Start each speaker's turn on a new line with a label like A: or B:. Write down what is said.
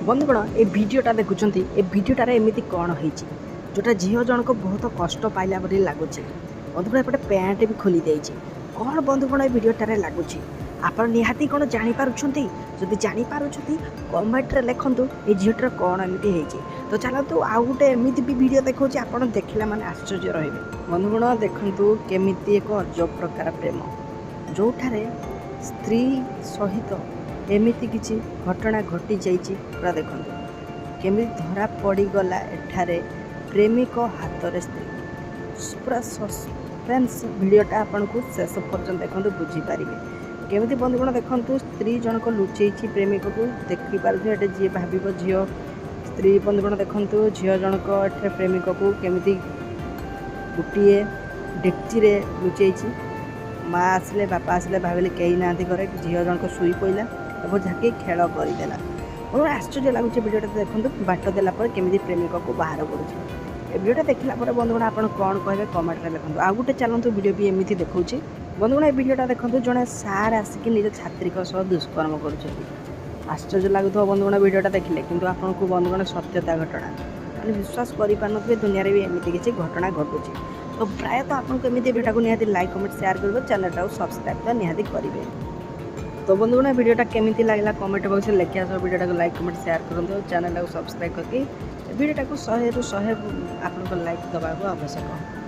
A: बंधुगण ए भिडटा देखुं ए भिडटार एमती कौन हो जोटा झील जनक बहुत कष्ट पाइला परि लगुच। बंधुगण एपटे पैंट भी खोली दे कौन बंधुगण ए भिडटार लगुच आप निहाती कौन जापर जदि जापर कमेंट लिखु ये झीलटार कौन एमती हो। तो चलतु आउ गोटे एमती भी भिड देखा आप देखला माने आश्चर्य रहे। बंधुगण देखु केमिति एक अजब प्रकार प्रेम जो स्त्री सहित एमिति किछि घटना घटी जाइछि। पूरा देखो केमी धरा पड़गला एठारे प्रेमिक हाथ रे स्त्री। पूरा सस्पेंस भिडियोटा आपन को शेष पर्यंत देखो बुझीपारे केमी। बंधुगण देखो स्त्री जनक लुचई प्रेमिक को देखी पारे जी भाव झी स्त्री। बंधुगण देखो झी जनक एठे प्रेमिक को केमी गोटे डेक्ची लुचई माँ आसिले बापा आसिले भाविले कहीं ना घरे झी जनक शुई पड़ा और झाँकी खेल करदेला। बहुत आश्चर्य लगुच भिडियोटा देखो बाट देलापर केमी प्रेमिक को बाहर करुँचे। भिडियोटा देखला बंधुगण आप कौन कहे कमेंट में लिखुँ। आउ गोटे चलतु भिडियो भी एमती देखा बंधुगण। भिडियोटा देखो जड़े सार आसिक निज छात्री दुष्कर्म कर। आश्चर्य लगुव बंधुगण भिडियोटा देखिले कि आपको बंधुगण सत्यता घटना विश्वास कर दुनिया भी एमती किसी घटना घटुची। तो प्रायतः आपको एमती भिडियो को निहाती लाइक कमेंट शेयर कर चैनल सब्सक्राइब तो निहाती करेंगे। तो बंधुगण भिडियोटा केमिति लागला कमेंट बॉक्स में लिखिया सब भिडियोटा को लाइक कमेंट शेयर करूँ चैनल को सब्सक्राइब करके भिडियोटा को 100 ରୁ 100 आपन लाइक दबा आवश्यक।